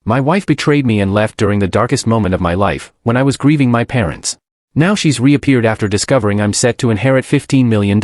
My wife betrayed me and left during the darkest moment of my life, when I was grieving my parents. Now she's reappeared after discovering I'm set to inherit $15 million.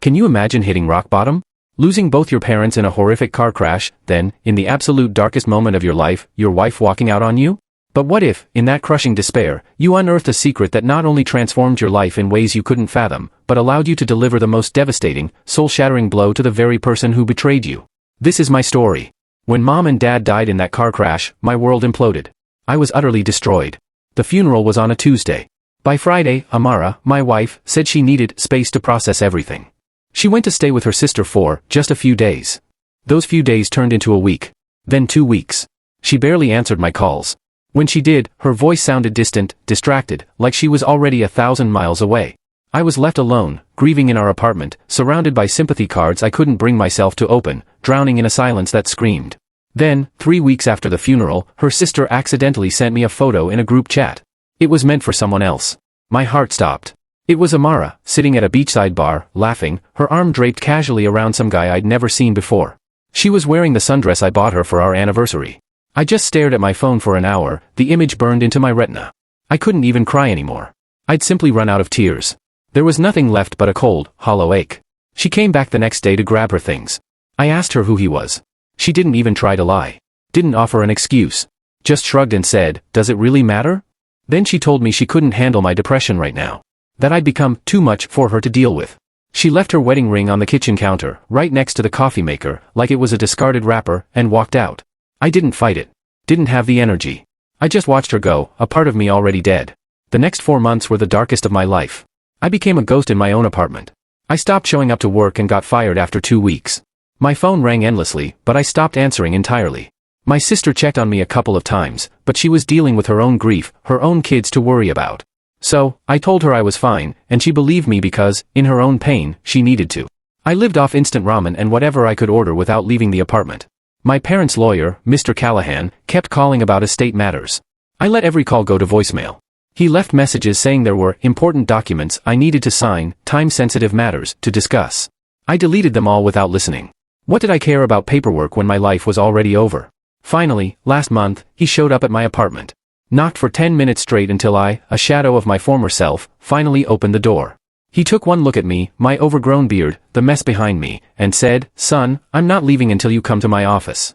Can you imagine hitting rock bottom? Losing both your parents in a horrific car crash, then, in the absolute darkest moment of your life, your wife walking out on you? But what if, in that crushing despair, you unearthed a secret that not only transformed your life in ways you couldn't fathom, but allowed you to deliver the most devastating, soul-shattering blow to the very person who betrayed you? This is my story. When Mom and Dad died in that car crash, my world imploded. I was utterly destroyed. The funeral was on a Tuesday. By Friday, Amara, my wife, said she needed space to process everything. She went to stay with her sister for just a few days. Those few days turned into a week. Then 2 weeks. She barely answered my calls. When she did, her voice sounded distant, distracted, like she was already 1,000 miles away. I was left alone, grieving in our apartment, surrounded by sympathy cards I couldn't bring myself to open, drowning in a silence that screamed. Then, 3 weeks after the funeral, her sister accidentally sent me a photo in a group chat. It was meant for someone else. My heart stopped. It was Amara, sitting at a beachside bar, laughing, her arm draped casually around some guy I'd never seen before. She was wearing the sundress I bought her for our anniversary. I just stared at my phone for an hour, the image burned into my retina. I couldn't even cry anymore. I'd simply run out of tears. There was nothing left but a cold, hollow ache. She came back the next day to grab her things. I asked her who he was. She didn't even try to lie. Didn't offer an excuse. Just shrugged and said, "Does it really matter?" Then she told me she couldn't handle my depression right now. That I'd become too much for her to deal with. She left her wedding ring on the kitchen counter, right next to the coffee maker, like it was a discarded wrapper, and walked out. I didn't fight it. Didn't have the energy. I just watched her go, a part of me already dead. The next 4 months were the darkest of my life. I became a ghost in my own apartment. I stopped showing up to work and got fired after 2 weeks. My phone rang endlessly, but I stopped answering entirely. My sister checked on me a couple of times, but she was dealing with her own grief, her own kids to worry about. So, I told her I was fine, and she believed me because, in her own pain, she needed to. I lived off instant ramen and whatever I could order without leaving the apartment. My parents' lawyer, Mr. Callahan, kept calling about estate matters. I let every call go to voicemail. He left messages saying there were important documents I needed to sign, time-sensitive matters to discuss. I deleted them all without listening. What did I care about paperwork when my life was already over? Finally, last month, he showed up at my apartment. Knocked for 10 minutes straight until I, a shadow of my former self, finally opened the door. He took one look at me, my overgrown beard, the mess behind me, and said, "Son, I'm not leaving until you come to my office."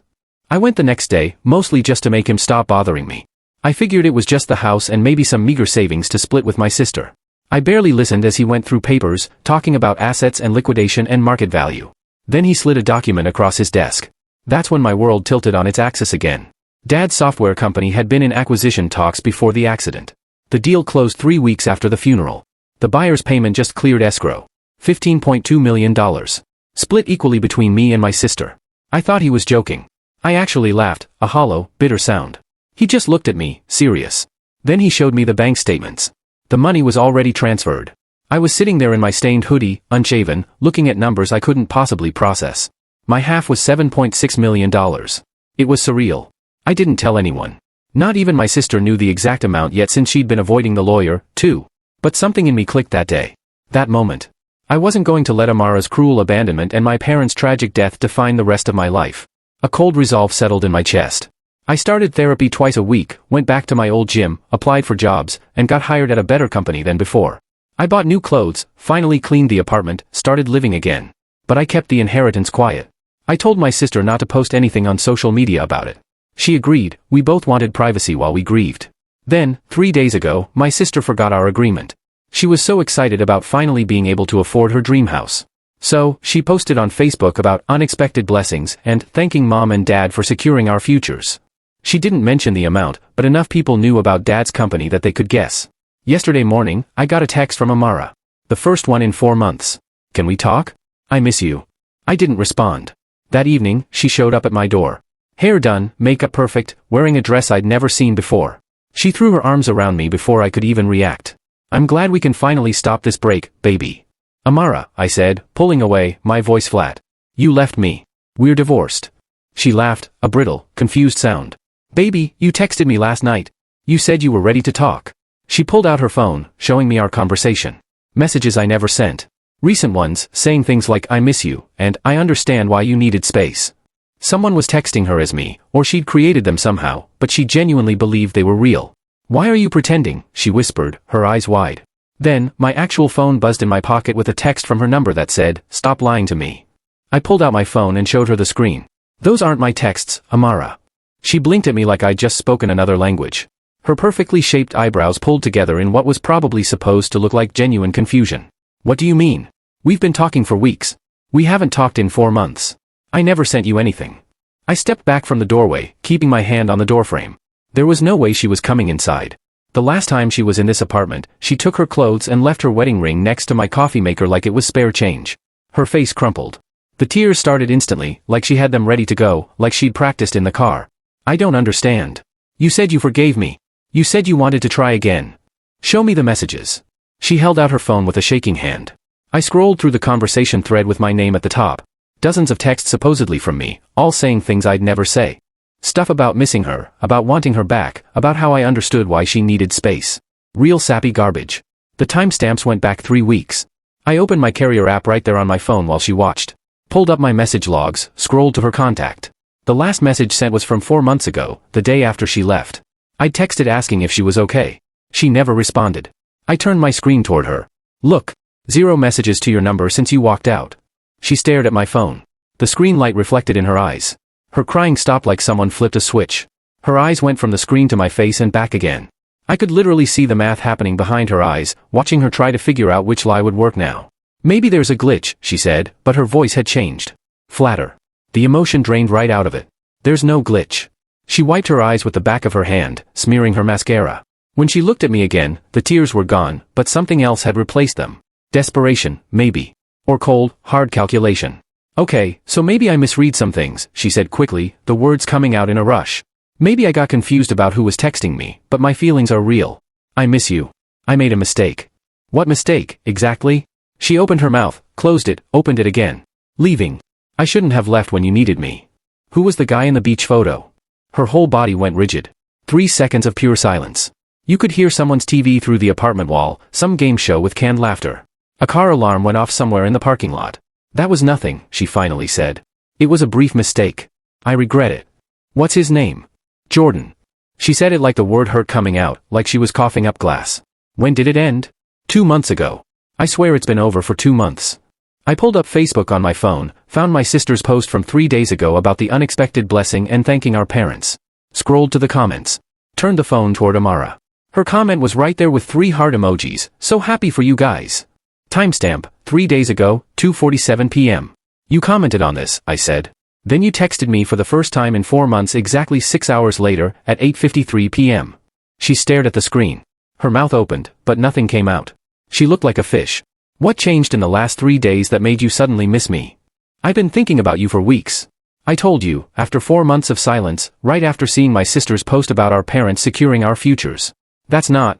I went the next day, mostly just to make him stop bothering me. I figured it was just the house and maybe some meager savings to split with my sister. I barely listened as he went through papers, talking about assets and liquidation and market value. Then he slid a document across his desk. That's when my world tilted on its axis again. Dad's software company had been in acquisition talks before the accident. The deal closed 3 weeks after the funeral. The buyer's payment just cleared escrow. $15.2 million. Split equally between me and my sister. I thought he was joking. I actually laughed, a hollow, bitter sound. He just looked at me, serious. Then he showed me the bank statements. The money was already transferred. I was sitting there in my stained hoodie, unshaven, looking at numbers I couldn't possibly process. My half was $7.6 million. It was surreal. I didn't tell anyone. Not even my sister knew the exact amount yet since she'd been avoiding the lawyer, too. But something in me clicked that day. That moment. I wasn't going to let Amara's cruel abandonment and my parents' tragic death define the rest of my life. A cold resolve settled in my chest. I started therapy twice a week, went back to my old gym, applied for jobs, and got hired at a better company than before. I bought new clothes, finally cleaned the apartment, started living again. But I kept the inheritance quiet. I told my sister not to post anything on social media about it. She agreed. We both wanted privacy while we grieved. Then, 3 days ago, my sister forgot our agreement. She was so excited about finally being able to afford her dream house. So, she posted on Facebook about unexpected blessings and thanking Mom and Dad for securing our futures. She didn't mention the amount, but enough people knew about Dad's company that they could guess. Yesterday morning, I got a text from Amara. The first one in 4 months. "Can we talk? I miss you." I didn't respond. That evening, she showed up at my door. Hair done, makeup perfect, wearing a dress I'd never seen before. She threw her arms around me before I could even react. "I'm glad we can finally stop this break, baby." "Amara," I said, pulling away, my voice flat. "You left me. We're divorced." She laughed, a brittle, confused sound. "Baby, you texted me last night. You said you were ready to talk." She pulled out her phone, showing me our conversation. Messages I never sent. Recent ones, saying things like "I miss you," and "I understand why you needed space." Someone was texting her as me, or she'd created them somehow, but she genuinely believed they were real. "Why are you pretending?" she whispered, her eyes wide. Then, my actual phone buzzed in my pocket with a text from her number that said, "Stop lying to me." I pulled out my phone and showed her the screen. "Those aren't my texts, Amara." She blinked at me like I'd just spoken another language. Her perfectly shaped eyebrows pulled together in what was probably supposed to look like genuine confusion. "What do you mean? We've been talking for weeks. We haven't talked in 4 months. I never sent you anything." I stepped back from the doorway, keeping my hand on the doorframe. There was no way she was coming inside. The last time she was in this apartment, she took her clothes and left her wedding ring next to my coffee maker like it was spare change. Her face crumpled. The tears started instantly, like she had them ready to go, like she'd practiced in the car. "I don't understand. You said you forgave me. You said you wanted to try again. Show me the messages." She held out her phone with a shaking hand. I scrolled through the conversation thread with my name at the top. Dozens of texts supposedly from me, all saying things I'd never say. Stuff about missing her, about wanting her back, about how I understood why she needed space. Real sappy garbage. The timestamps went back 3 weeks. I opened my Carrier app right there on my phone while she watched. Pulled up my message logs, scrolled to her contact. The last message sent was from 4 months ago, the day after she left. I texted asking if she was okay. She never responded. I turned my screen toward her. "Look, 0 messages to your number since you walked out." She stared at my phone. The screen light reflected in her eyes. Her crying stopped like someone flipped a switch. Her eyes went from the screen to my face and back again. I could literally see the math happening behind her eyes, watching her try to figure out which lie would work now. "Maybe there's a glitch," she said, but her voice had changed. Flatter. The emotion drained right out of it. "There's no glitch." She wiped her eyes with the back of her hand, smearing her mascara. When she looked at me again, the tears were gone, but something else had replaced them. Desperation, maybe. Or cold, hard calculation. "Okay, so maybe I misread some things," she said quickly, the words coming out in a rush. "Maybe I got confused about who was texting me, but my feelings are real. I miss you. I made a mistake." "What mistake, exactly?" She opened her mouth, closed it, opened it again. "Leaving. I shouldn't have left when you needed me." "Who was the guy in the beach photo?" Her whole body went rigid. 3 seconds of pure silence. You could hear someone's TV through the apartment wall, some game show with canned laughter. A car alarm went off somewhere in the parking lot. "That was nothing," she finally said. "It was a brief mistake. I regret it." "What's his name?" "Jordan." She said it like the word hurt coming out, like she was coughing up glass. "When did it end?" 2 months ago. I swear it's been over for 2 months. I pulled up Facebook on my phone, found my sister's post from 3 days ago about the unexpected blessing and thanking our parents. Scrolled to the comments. Turned the phone toward Amara. Her comment was right there with 3 heart emojis. "So happy for you guys." Timestamp, 3 days ago, 2:47 p.m. "You commented on this," I said. "Then you texted me for the first time in 4 months exactly 6 hours later, at 8:53 p.m. She stared at the screen. Her mouth opened, but nothing came out. She looked like a fish. "What changed in the last 3 days that made you suddenly miss me?" "I've been thinking about you for weeks. I told you, after 4 months of silence, right after seeing my sister's post about our parents securing our futures. That's not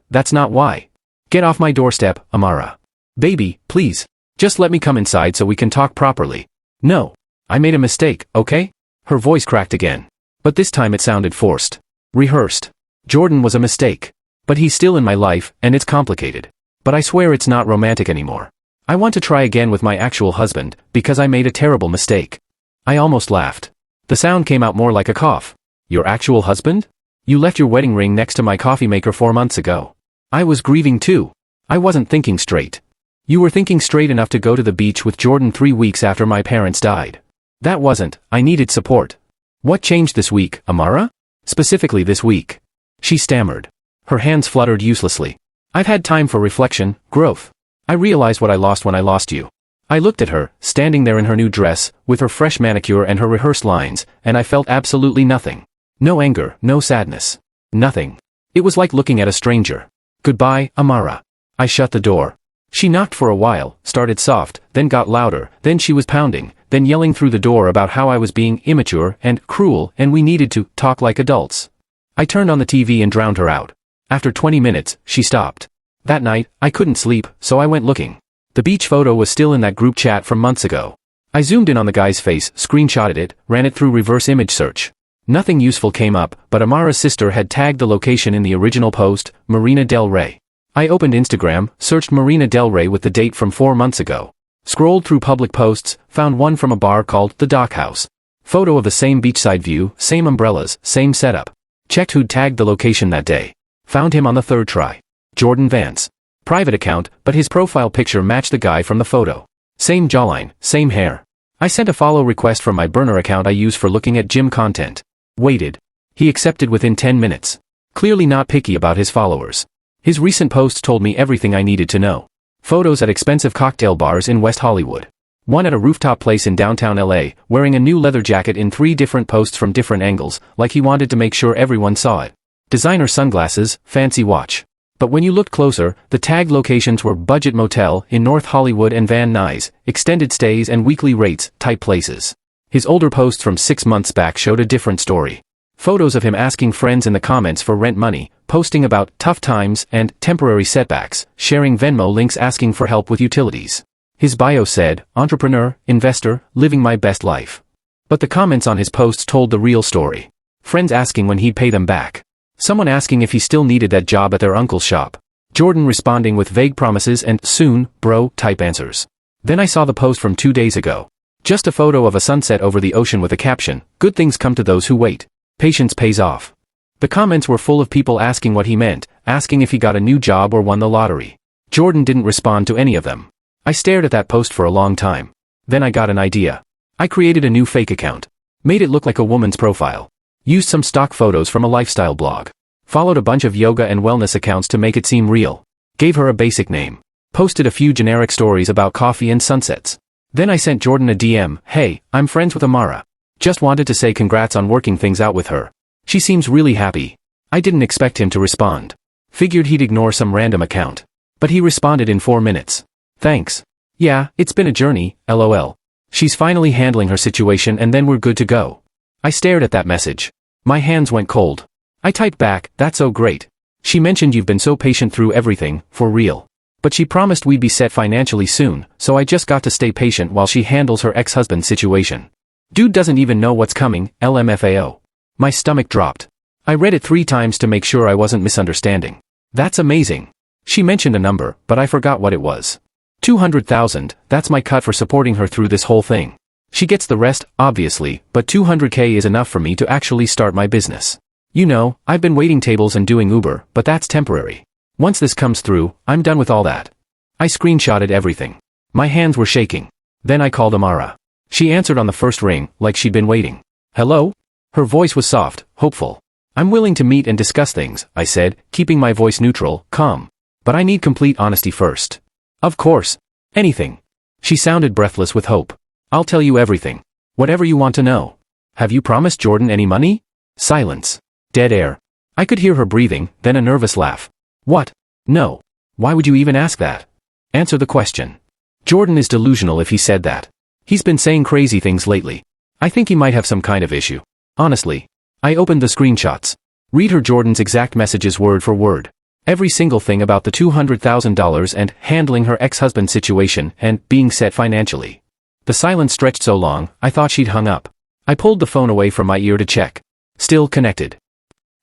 why. Get off my doorstep, Amara. Baby, please. Just let me come inside so we can talk properly." "No. I made a mistake, okay?" Her voice cracked again. But this time it sounded forced. Rehearsed. "Jordan was a mistake. But he's still in my life, and it's complicated. But I swear it's not romantic anymore. I want to try again with my actual husband, because I made a terrible mistake." I almost laughed. The sound came out more like a cough. "Your actual husband? You left your wedding ring next to my coffee maker 4 months ago." I was grieving too. I wasn't thinking straight. "You were thinking straight enough to go to the beach with Jordan 3 weeks after my parents died. That wasn't. I needed support." "What changed this week, Amara? Specifically this week?" She stammered. Her hands fluttered uselessly. "I've had time for reflection, growth. I realized what I lost when I lost you." I looked at her, standing there in her new dress, with her fresh manicure and her rehearsed lines, and I felt absolutely nothing. No anger, no sadness. Nothing. It was like looking at a stranger. "Goodbye, Amara." I shut the door. She knocked for a while, started soft, then got louder, then she was pounding, then yelling through the door about how I was being immature and cruel and we needed to talk like adults. I turned on the TV and drowned her out. After 20 minutes, she stopped. That night, I couldn't sleep, so I went looking. The beach photo was still in that group chat from months ago. I zoomed in on the guy's face, screenshotted it, ran it through reverse image search. Nothing useful came up, but Amara's sister had tagged the location in the original post, Marina del Rey. I opened Instagram, searched Marina del Rey with the date from 4 months ago. Scrolled through public posts, found one from a bar called The Dock House. Photo of the same beachside view, same umbrellas, same setup. Checked who'd tagged the location that day. Found him on the third try. Jordan Vance. Private account, but his profile picture matched the guy from the photo. Same jawline, same hair. I sent a follow request from my burner account I use for looking at gym content. Waited. He accepted within 10 minutes. Clearly not picky about his followers. His recent posts told me everything I needed to know. Photos at expensive cocktail bars in West Hollywood. One at a rooftop place in downtown LA, wearing a new leather jacket in 3 different posts from different angles, like he wanted to make sure everyone saw it. Designer sunglasses, fancy watch. But when you looked closer, the tagged locations were budget motel in North Hollywood and Van Nuys, extended stays and weekly rates type places. His older posts from 6 months back showed a different story. Photos of him asking friends in the comments for rent money, posting about tough times and temporary setbacks, sharing Venmo links asking for help with utilities. His bio said, entrepreneur, investor, living my best life. But the comments on his posts told the real story. Friends asking when he'd pay them back. Someone asking if he still needed that job at their uncle's shop. Jordan responding with vague promises and soon, bro, type answers. Then I saw the post from 2 days ago. Just a photo of a sunset over the ocean with a caption, good things come to those who wait. Patience pays off. The comments were full of people asking what he meant, asking if he got a new job or won the lottery. Jordan didn't respond to any of them. I stared at that post for a long time. Then I got an idea. I created a new fake account. Made it look like a woman's profile. Used some stock photos from a lifestyle blog. Followed a bunch of yoga and wellness accounts to make it seem real. Gave her a basic name. Posted a few generic stories about coffee and sunsets. Then I sent Jordan a DM, hey, I'm friends with Amara. Just wanted to say congrats on working things out with her. She seems really happy. I didn't expect him to respond. Figured he'd ignore some random account. But he responded in 4 minutes. Thanks. Yeah, it's been a journey, lol. She's finally handling her situation and then we're good to go. I stared at that message. My hands went cold. I typed back, that's so great. She mentioned you've been so patient through everything, for real. But she promised we'd be set financially soon, so I just got to stay patient while she handles her ex-husband's situation. Dude doesn't even know what's coming, LMFAO. My stomach dropped. I read it 3 times to make sure I wasn't misunderstanding. That's amazing. She mentioned a number, but I forgot what it was. 200,000, that's my cut for supporting her through this whole thing. She gets the rest, obviously, but 200K is enough for me to actually start my business. You know, I've been waiting tables and doing Uber, but that's temporary. Once this comes through, I'm done with all that. I screenshotted everything. My hands were shaking. Then I called Amara. She answered on the first ring, like she'd been waiting. Hello? Her voice was soft, hopeful. I'm willing to meet and discuss things, I said, keeping my voice neutral, calm. But I need complete honesty first. Of course. Anything. She sounded breathless with hope. I'll tell you everything. Whatever you want to know. Have you promised Jordan any money? Silence. Dead air. I could hear her breathing, then a nervous laugh. What? No. Why would you even ask that? Answer the question. Jordan is delusional if he said that. He's been saying crazy things lately. I think he might have some kind of issue. Honestly. I opened the screenshots. Read her Jordan's exact messages word for word. Every single thing about the $200,000 and handling her ex-husband's situation and being set financially. The silence stretched so long, I thought she'd hung up. I pulled the phone away from my ear to check. Still connected.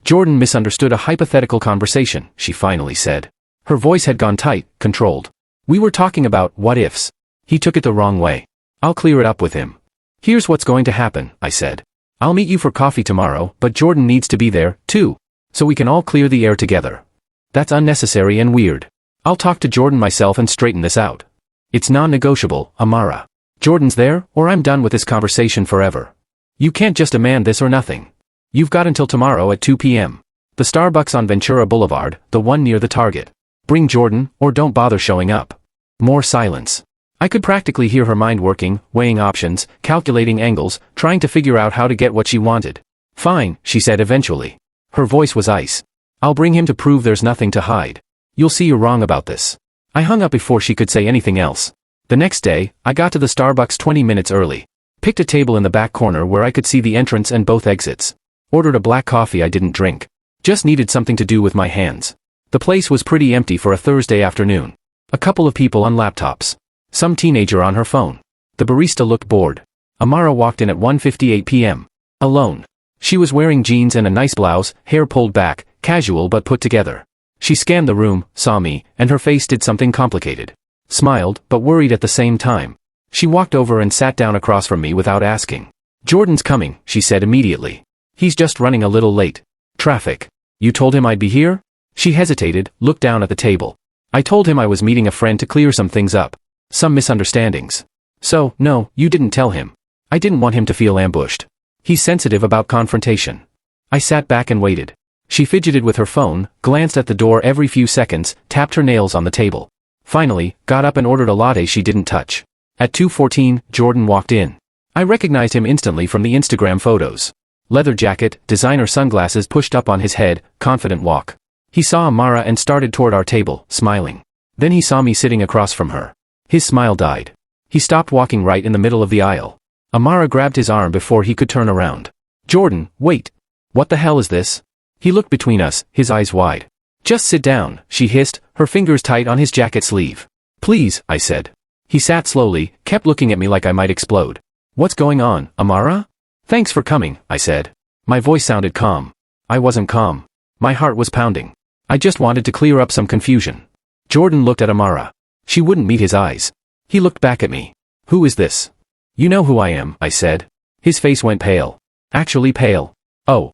Jordan misunderstood a hypothetical conversation, she finally said. Her voice had gone tight, controlled. We were talking about what-ifs. He took it the wrong way. I'll clear it up with him. Here's what's going to happen, I said. I'll meet you for coffee tomorrow, but Jordan needs to be there, too. So we can all clear the air together. That's unnecessary and weird. I'll talk to Jordan myself and straighten this out. It's non-negotiable, Amara. Jordan's there, or I'm done with this conversation forever. You can't just demand this or nothing. You've got until tomorrow at 2 p.m. The Starbucks on Ventura Boulevard, the one near the Target. Bring Jordan, or don't bother showing up. More silence. I could practically hear her mind working, weighing options, calculating angles, trying to figure out how to get what she wanted. Fine, she said eventually. Her voice was ice. I'll bring him to prove there's nothing to hide. You'll see you're wrong about this. I hung up before she could say anything else. The next day, I got to the Starbucks 20 minutes early. Picked a table in the back corner where I could see the entrance and both exits. Ordered a black coffee I didn't drink. Just needed something to do with my hands. The place was pretty empty for a Thursday afternoon. A couple of people on laptops. Some teenager on her phone. The barista looked bored. Amara walked in at 1:58 p.m. Alone. She was wearing jeans and a nice blouse, hair pulled back, casual but put together. She scanned the room, saw me, and her face did something complicated. Smiled, but worried at the same time. She walked over and sat down across from me without asking. Jordan's coming, she said immediately. He's just running a little late. Traffic. You told him I'd be here? She hesitated, looked down at the table. I told him I was meeting a friend to clear some things up. Some misunderstandings. So, no, you didn't tell him. I didn't want him to feel ambushed. He's sensitive about confrontation. I sat back and waited. She fidgeted with her phone, glanced at the door every few seconds, tapped her nails on the table. Finally, got up and ordered a latte she didn't touch. At 2:14, Jordan walked in. I recognized him instantly from the Instagram photos. Leather jacket, designer sunglasses pushed up on his head, confident walk. He saw Amara and started toward our table, smiling. Then he saw me sitting across from her. His smile died. He stopped walking right in the middle of the aisle. Amara grabbed his arm before he could turn around. Jordan, wait. What the hell is this? He looked between us, his eyes wide. Just sit down, she hissed, her fingers tight on his jacket sleeve. Please, I said. He sat slowly, kept looking at me like I might explode. What's going on, Amara? Thanks for coming, I said. My voice sounded calm. I wasn't calm. My heart was pounding. I just wanted to clear up some confusion. Jordan looked at Amara. She wouldn't meet his eyes. He looked back at me. Who is this? You know who I am, I said. His face went pale. Actually pale. Oh,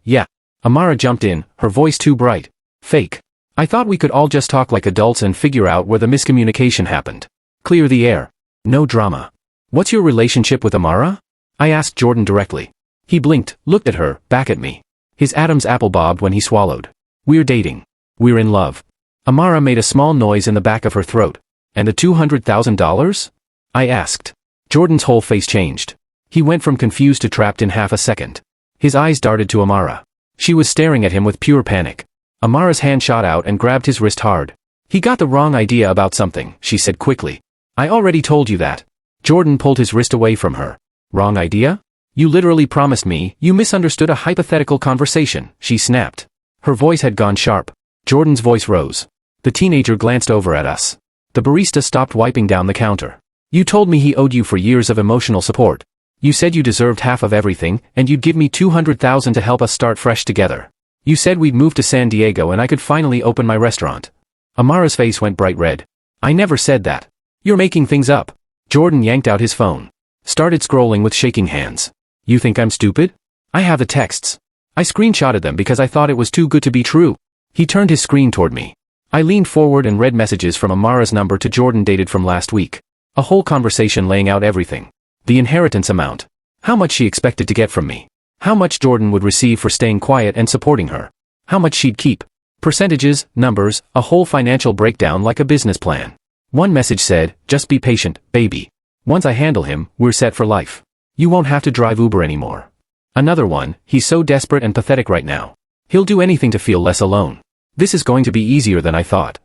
yeah. Amara jumped in, her voice too bright. Fake. I thought we could all just talk like adults and figure out where the miscommunication happened. Clear the air. No drama. What's your relationship with Amara? I asked Jordan directly. He blinked, looked at her, back at me. His Adam's apple bobbed when he swallowed. We're dating. We're in love. Amara made a small noise in the back of her throat. And the $200,000? I asked. Jordan's whole face changed. He went from confused to trapped in half a second. His eyes darted to Amara. She was staring at him with pure panic. Amara's hand shot out and grabbed his wrist hard. He got the wrong idea about something, she said quickly. I already told you that. Jordan pulled his wrist away from her. Wrong idea? You literally promised me, you misunderstood a hypothetical conversation, she snapped. Her voice had gone sharp. Jordan's voice rose. The teenager glanced over at us. The barista stopped wiping down the counter. You told me he owed you for years of emotional support. You said you deserved half of everything, and you'd give me $200,000 to help us start fresh together. You said we'd move to San Diego and I could finally open my restaurant. Amara's face went bright red. I never said that. You're making things up. Jordan yanked out his phone. Started scrolling with shaking hands. You think I'm stupid? I have the texts. I screenshotted them because I thought it was too good to be true. He turned his screen toward me. I leaned forward and read messages from Amara's number to Jordan dated from last week. A whole conversation laying out everything. The inheritance amount. How much she expected to get from me. How much Jordan would receive for staying quiet and supporting her. How much she'd keep. Percentages, numbers, a whole financial breakdown like a business plan. One message said, just be patient, baby. Once I handle him, we're set for life. You won't have to drive Uber anymore. Another one, he's so desperate and pathetic right now. He'll do anything to feel less alone. This is going to be easier than I thought.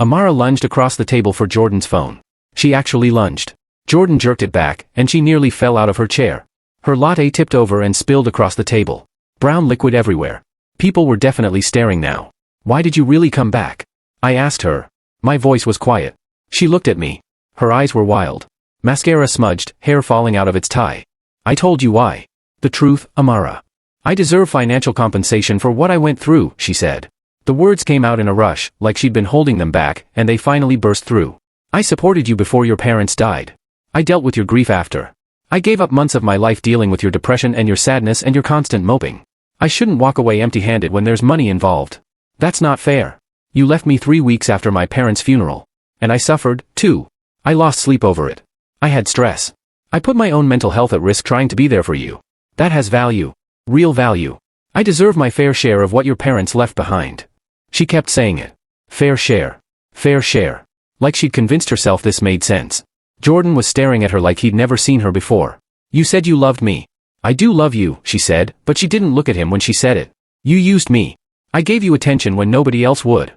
Amara lunged across the table for Jordan's phone. She actually lunged. Jordan jerked it back, and she nearly fell out of her chair. Her latte tipped over and spilled across the table. Brown liquid everywhere. People were definitely staring now. Why did you really come back? I asked her. My voice was quiet. She looked at me. Her eyes were wild. Mascara smudged, hair falling out of its tie. I told you why. The truth, Amara. I deserve financial compensation for what I went through, she said. The words came out in a rush, like she'd been holding them back, and they finally burst through. I supported you before your parents died. I dealt with your grief after. I gave up months of my life dealing with your depression and your sadness and your constant moping. I shouldn't walk away empty-handed when there's money involved. That's not fair. You left me 3 weeks after my parents' funeral. And I suffered, too. I lost sleep over it. I had stress. I put my own mental health at risk trying to be there for you. That has value. Real value. I deserve my fair share of what your parents left behind. She kept saying it. Fair share. Fair share. Like she'd convinced herself this made sense. Jordan was staring at her like he'd never seen her before. You said you loved me. I do love you, she said, but she didn't look at him when she said it. You used me. I gave you attention when nobody else would.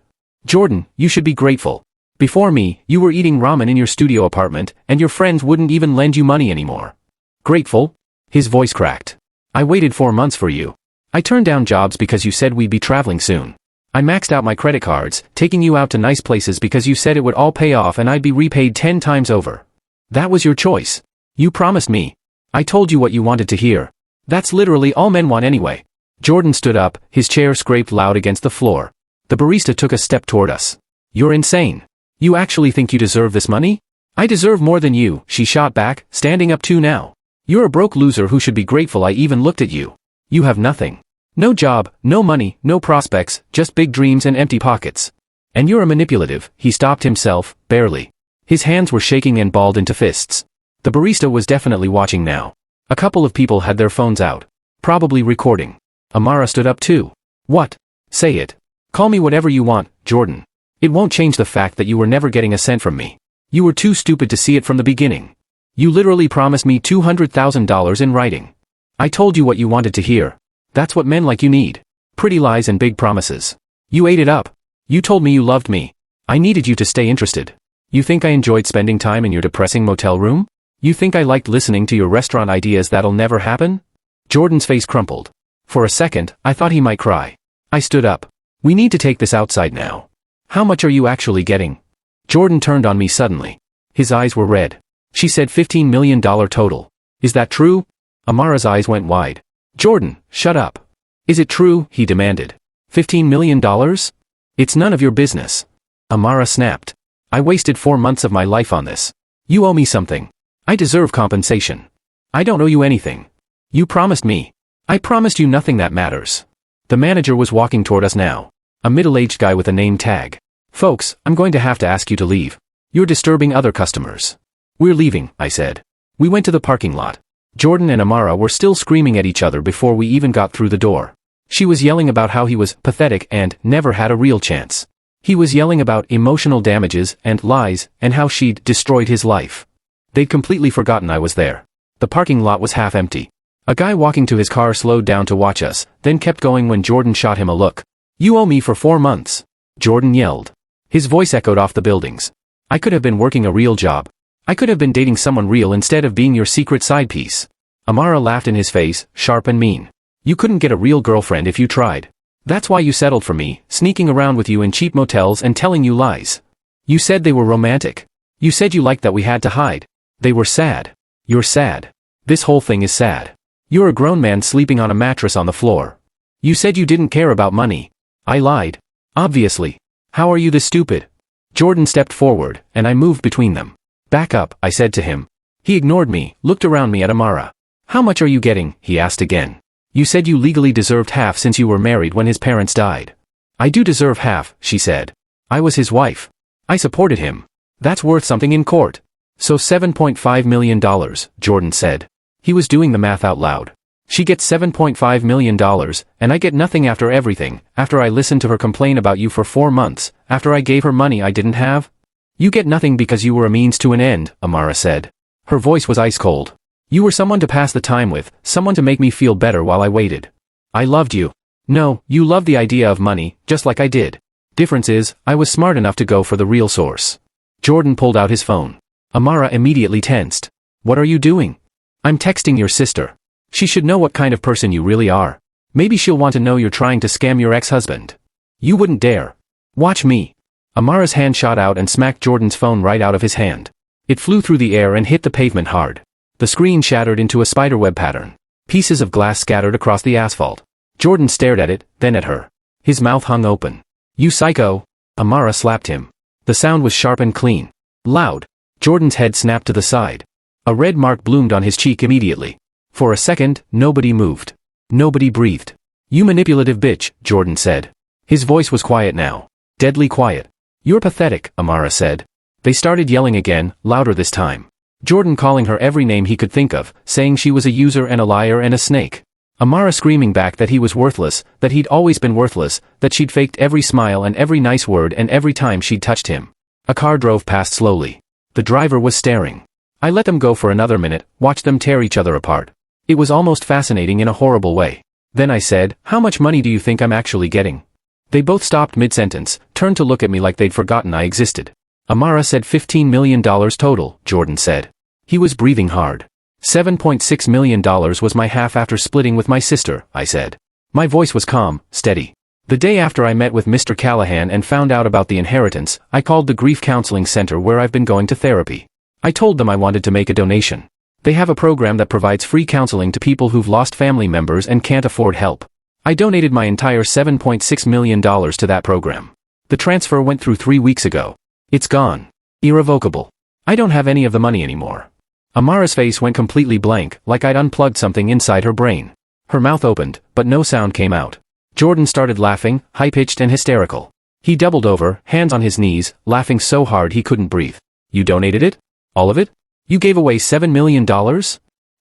Jordan, you should be grateful. Before me, you were eating ramen in your studio apartment, and your friends wouldn't even lend you money anymore. Grateful? His voice cracked. I waited 4 months for you. I turned down jobs because you said we'd be traveling soon. I maxed out my credit cards, taking you out to nice places because you said it would all pay off and I'd be repaid 10 times over. That was your choice. You promised me. I told you what you wanted to hear. That's literally all men want anyway. Jordan stood up, his chair scraped loud against the floor. The barista took a step toward us. You're insane. You actually think you deserve this money? I deserve more than you, she shot back, standing up too now. You're a broke loser who should be grateful I even looked at you. You have nothing. No job, no money, no prospects, just big dreams and empty pockets. And you're a manipulative." He stopped himself, barely. His hands were shaking and balled into fists. The barista was definitely watching now. A couple of people had their phones out. Probably recording. Amara stood up too. "What? Say it. Call me whatever you want, Jordan. It won't change the fact that you were never getting a cent from me. You were too stupid to see it from the beginning. You literally promised me $200,000 in writing. I told you what you wanted to hear. That's what men like you need. Pretty lies and big promises. You ate it up. You told me you loved me. I needed you to stay interested. You think I enjoyed spending time in your depressing motel room? You think I liked listening to your restaurant ideas that'll never happen?" Jordan's face crumpled. For a second, I thought he might cry. I stood up. "We need to take this outside now. How much are you actually getting?" Jordan turned on me suddenly. His eyes were red. "She said $15 million total. Is that true?" Amara's eyes went wide. "Jordan, shut up. Is it true?" he demanded. $15 million? It's none of your business." Amara snapped. "I wasted 4 months of my life on this. You owe me something. I deserve compensation. I don't owe you anything. You promised me. I promised you nothing that matters." The manager was walking toward us now. A middle-aged guy with a name tag. "Folks, I'm going to have to ask you to leave. You're disturbing other customers." "We're leaving," I said. We went to the parking lot. Jordan and Amara were still screaming at each other before we even got through the door. She was yelling about how he was pathetic and never had a real chance. He was yelling about emotional damages and lies and how she'd destroyed his life. They'd completely forgotten I was there. The parking lot was half empty. A guy walking to his car slowed down to watch us, then kept going when Jordan shot him a look. "You owe me for 4 months. Jordan yelled. His voice echoed off the buildings. "I could have been working a real job. I could have been dating someone real instead of being your secret side piece." Amara laughed in his face, sharp and mean. "You couldn't get a real girlfriend if you tried. That's why you settled for me, sneaking around with you in cheap motels and telling you lies. You said they were romantic. You said you liked that we had to hide. They were sad. You're sad. This whole thing is sad. You're a grown man sleeping on a mattress on the floor. You said you didn't care about money. I lied. Obviously. How are you this stupid?" Jordan stepped forward, and I moved between them. "Back up," I said to him. He ignored me, looked around me at Amara. "How much are you getting?" he asked again. "You said you legally deserved half since you were married when his parents died." "I do deserve half," she said. "I was his wife. I supported him. That's worth something in court." "So $7.5 million, Jordan said. He was doing the math out loud. "She gets $7.5 million, and I get nothing after everything, after I listened to her complain about you for 4 months, after I gave her money I didn't have?" "You get nothing because you were a means to an end," Amara said. Her voice was ice cold. "You were someone to pass the time with, someone to make me feel better while I waited. I loved you. No, you loved the idea of money, just like I did. Difference is, I was smart enough to go for the real source." Jordan pulled out his phone. Amara immediately tensed. "What are you doing?" "I'm texting your sister. She should know what kind of person you really are. Maybe she'll want to know you're trying to scam your ex-husband. You wouldn't dare. Watch me." Amara's hand shot out and smacked Jordan's phone right out of his hand. It flew through the air and hit the pavement hard. The screen shattered into a spiderweb pattern. Pieces of glass scattered across the asphalt. Jordan stared at it, then at her. His mouth hung open. "You psycho!" Amara slapped him. The sound was sharp and clean. Loud. Jordan's head snapped to the side. A red mark bloomed on his cheek immediately. For a second, nobody moved. Nobody breathed. "You manipulative bitch," Jordan said. His voice was quiet now. Deadly quiet. "You're pathetic," Amara said. They started yelling again, louder this time. Jordan calling her every name he could think of, saying she was a user and a liar and a snake. Amara screaming back that he was worthless, that he'd always been worthless, that she'd faked every smile and every nice word and every time she'd touched him. A car drove past slowly. The driver was staring. I let them go for another minute, watched them tear each other apart. It was almost fascinating in a horrible way. Then I said, "How much money do you think I'm actually getting?" They both stopped mid-sentence, turned to look at me like they'd forgotten I existed. Amara said $15 million total, Jordan said. He was breathing hard. $7.6 million was my half after splitting with my sister, I said. My voice was calm, steady. The day after I met with Mr. Callahan and found out about the inheritance, I called the grief counseling center where I've been going to therapy. I told them I wanted to make a donation. They have a program that provides free counseling to people who've lost family members and can't afford help. I donated my entire $7.6 million to that program. The transfer went through 3 weeks ago. It's gone. Irrevocable. I don't have any of the money anymore. Amara's face went completely blank, like I'd unplugged something inside her brain. Her mouth opened, but no sound came out. Jordan started laughing, high-pitched and hysterical. He doubled over, hands on his knees, laughing so hard he couldn't breathe. You donated it? All of it? You gave away $7 million?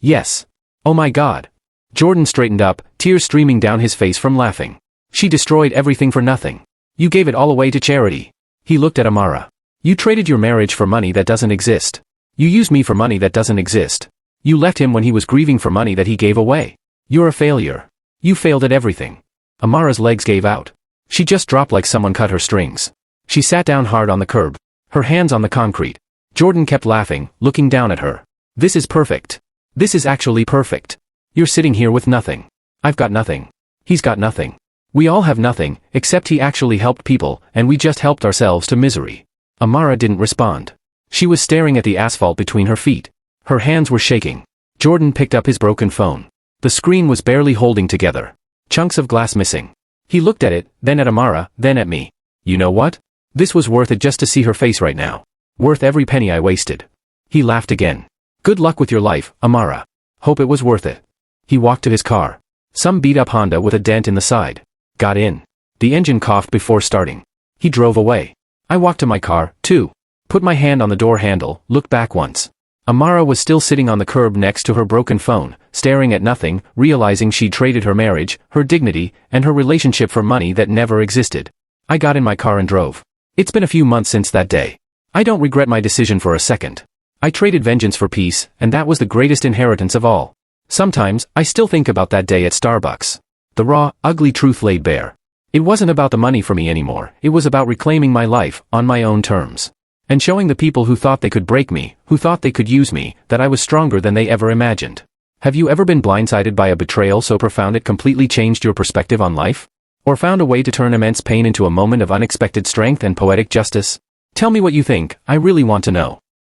Yes. Oh my God. Jordan straightened up, tears streaming down his face from laughing. She destroyed everything for nothing. You gave it all away to charity. He looked at Amara. You traded your marriage for money that doesn't exist. You used me for money that doesn't exist. You left him when he was grieving for money that he gave away. You're a failure. You failed at everything. Amara's legs gave out. She just dropped like someone cut her strings. She sat down hard on the curb, her hands on the concrete. Jordan kept laughing, looking down at her. This is perfect. This is actually perfect. You're sitting here with nothing. I've got nothing. He's got nothing. We all have nothing, except he actually helped people, and we just helped ourselves to misery. Amara didn't respond. She was staring at the asphalt between her feet. Her hands were shaking. Jordan picked up his broken phone. The screen was barely holding together. Chunks of glass missing. He looked at it, then at Amara, then at me. You know what? This was worth it just to see her face right now. Worth every penny I wasted. He laughed again. Good luck with your life, Amara. Hope it was worth it. He walked to his car. Some beat-up Honda with a dent in the side. Got in. The engine coughed before starting. He drove away. I walked to my car, too. Put my hand on the door handle, looked back once. Amara was still sitting on the curb next to her broken phone, staring at nothing, realizing she'd traded her marriage, her dignity, and her relationship for money that never existed. I got in my car and drove. It's been a few months since that day. I don't regret my decision for a second. I traded vengeance for peace, and that was the greatest inheritance of all. Sometimes, I still think about that day at Starbucks. The raw, ugly truth laid bare. It wasn't about the money for me anymore, it was about reclaiming my life, on my own terms. And showing the people who thought they could break me, who thought they could use me, that I was stronger than they ever imagined. Have you ever been blindsided by a betrayal so profound it completely changed your perspective on life? Or found a way to turn immense pain into a moment of unexpected strength and poetic justice? Tell me what you think, I really want to know.